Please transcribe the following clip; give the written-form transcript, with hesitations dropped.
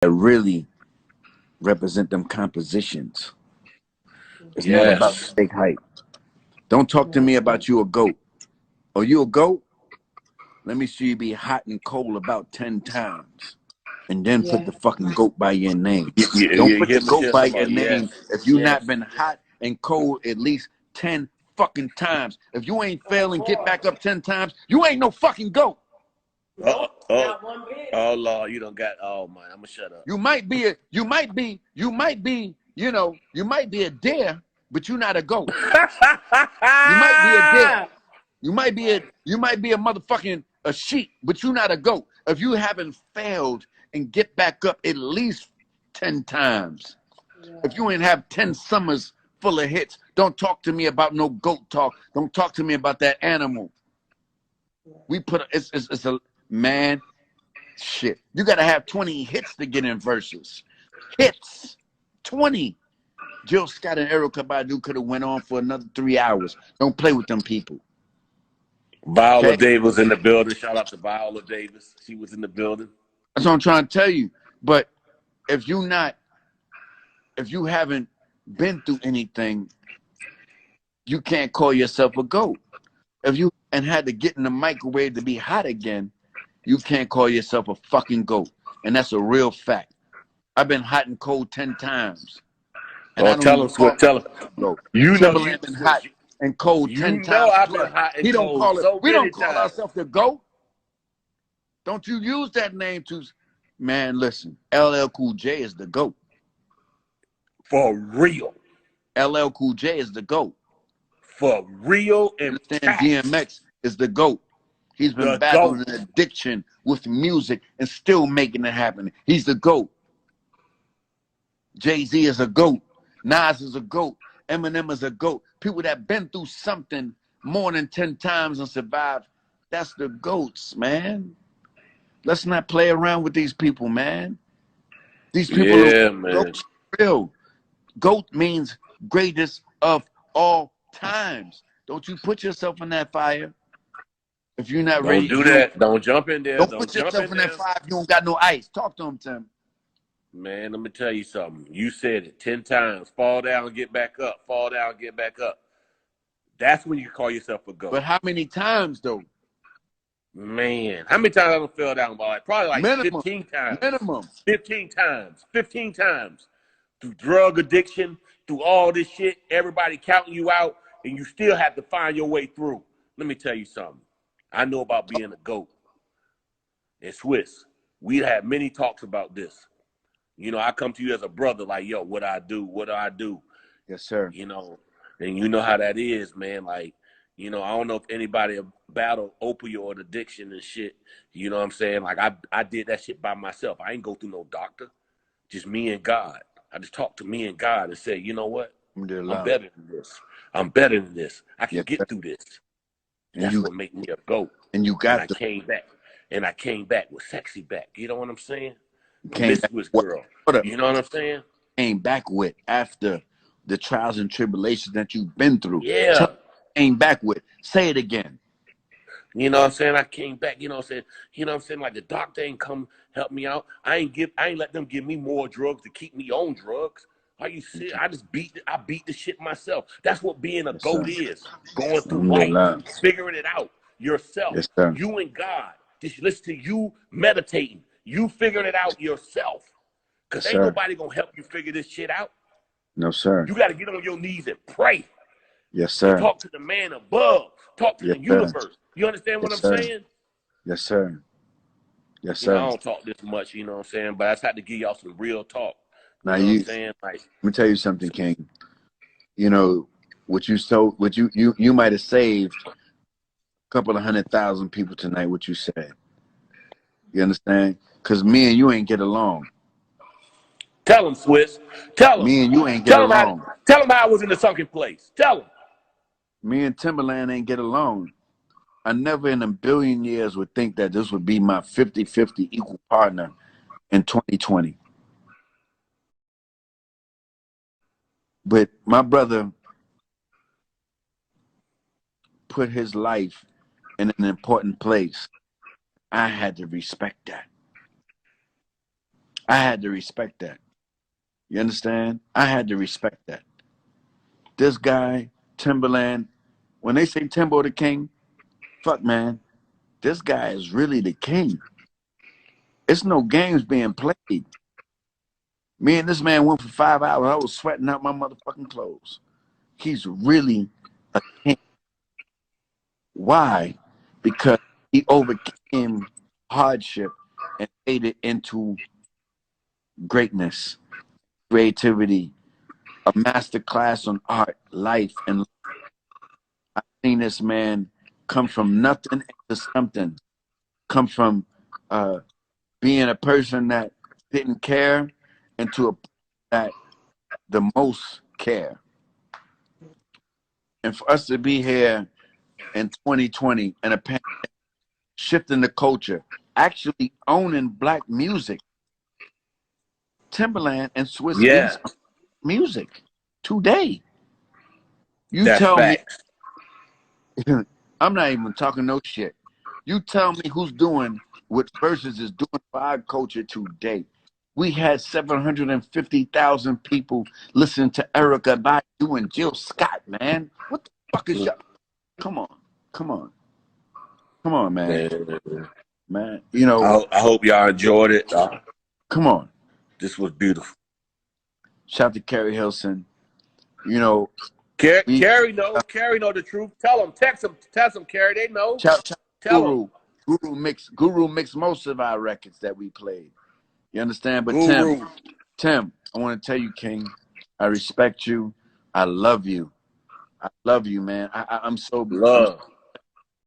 that really represent them compositions. It's not about Yes. fake hype. Don't talk to me about you a GOAT. Are you a GOAT? Let me see you be hot and cold about 10 times. And then put the fucking GOAT by your name. Don't put the GOAT by your name if you not been hot and cold at least 10 fucking times. If you ain't fail and get back up 10 times, you ain't no fucking GOAT. Oh Lord, you don't got. Oh man, I'm gonna shut up. You might be a dare, but you're not a GOAT. You might be a dare. You might be a motherfucking a sheep, but you're not a GOAT. If you haven't failed and get back up at least 10 times, if you ain't have 10 summers full of hits, don't talk to me about no GOAT talk. Don't talk to me about that animal. We put it's a man. Shit, you gotta have 20 hits to get in verses. Hits, 20. Jill Scott and Erykah Badu could have went on for another 3 hours. Don't play with them people. Viola Davis in the building. Shout out to Viola Davis. She was in the building. That's what I'm trying to tell you. But if you haven't been through anything, you can't call yourself a GOAT. If you had to get in the microwave to be hot again, you can't call yourself a fucking GOAT. And that's a real fact. I've been hot and cold 10 times. And I don't tell him, Swizz, tell him. You know Timbaland been hot and cold 10 times. I've been hot and cold we don't call ourselves the GOAT. Don't you use that name to, man, listen, LL Cool J is the GOAT. For real. LL Cool J is the GOAT. For real and DMX is the GOAT. He's been battling an addiction with music and still making it happen. He's the GOAT. Jay-Z is a GOAT. Nas is a GOAT. Eminem is a GOAT. People that been through something more than 10 times and survived, that's the GOATs, man. Let's not play around with these people, man. These people are GOATs for real. GOAT means greatest of all times. Don't you put yourself in that fire. If you're not ready. Don't do that. Don't jump in there. Don't put yourself in that fire if you don't got no ice. Talk to him, Tim. Man, let me tell you something. You said it 10 times. Fall down, get back up. Fall down, get back up. That's when you call yourself a GOAT. But how many times, though? Man, how many times I done fell down? Probably like minimum. 15 times. Minimum. 15 times. 15 times. Through drug addiction, through all this shit, everybody counting you out, and you still have to find your way through. Let me tell you something. I know about being a GOAT. And Swizz, we had many talks about this. You know, I come to you as a brother, like, yo, what I do? Yes, sir. You know, and you know how that is, man. Like, you know, I don't know if anybody battled opioid addiction and shit. You know what I'm saying? Like, I did that shit by myself. I ain't go through no doctor. Just me and God. I just talked to me and God and said, you know what? I'm better than this. I'm better than this. I can get through this. And that's what made me a GOAT. And you got I came back. And I came back with sexy back. You know what I'm saying? Promiscuous girl. You know what I'm saying? Came back with after the trials and tribulations that you've been through. Yeah. Came back with. Say it again. You know what I'm saying? I came back, you know what I'm saying? You know what I'm saying? Like the doctor ain't come help me out. I ain't let them give me more drugs to keep me on drugs. Are you serious? I beat the shit myself. That's what being a GOAT is. Going through life, figuring it out yourself. Yes, sir. You and God. Just listen to you meditating. You figuring it out yourself. Because ain't nobody going to help you figure this shit out. No, sir. You got to get on your knees and pray. Yes, sir. Talk to the man above. Talk to the universe. You understand what I'm saying? Yes, sir. Yes, sir. You know, I don't talk this much, you know what I'm saying? But I just had to give y'all some real talk. Now, you know what I'm saying? Like, let me tell you something, King. You know, you might have saved a couple of 100,000 people tonight, what you said. You understand? Because me and you ain't get along. Tell him, Swizz. Tell him. Me and you ain't get along. Tell him how I was in the sunken place. Tell him. Me and Timbaland ain't get along. I never in a billion years would think that this would be my 50-50 equal partner in 2020. But my brother put his life in an important place. I had to respect that. I had to respect that. You understand? I had to respect that. This guy, Timbaland, when they say Timbo the King, fuck man, this guy is really the king. It's no games being played. Me and this man went for 5 hours. I was sweating out my motherfucking clothes. He's really a king. Why? Because he overcame hardship and made it into greatness, creativity, a master class on art, life, and I've seen this man come from nothing into something. Come from being a person that didn't care into a that the most care. And for us to be here in 2020 and a pandemic, shifting the culture, actually owning black music, Timbaland and Swizz Yeah, Beats music today. You that's tell me, facts. I'm not even talking no shit. You tell me who's doing what Versus is doing for our culture today. We had 750,000 people listening to Erica Badu and Jill Scott, man. What the fuck is y'all? Come on, come on, come on, man, Man, man. You know, I hope y'all enjoyed it. come on. This was beautiful. Shout out to Carrie Hilson. You know, we Carrie know the truth. Tell them, text them, tell them, Carrie. They know. shout Tell them. Guru mixed most of our records that we played. You understand? But Guru. Tim, I want to tell you, King, I respect you. I love you. I love you, man. I'm so Love.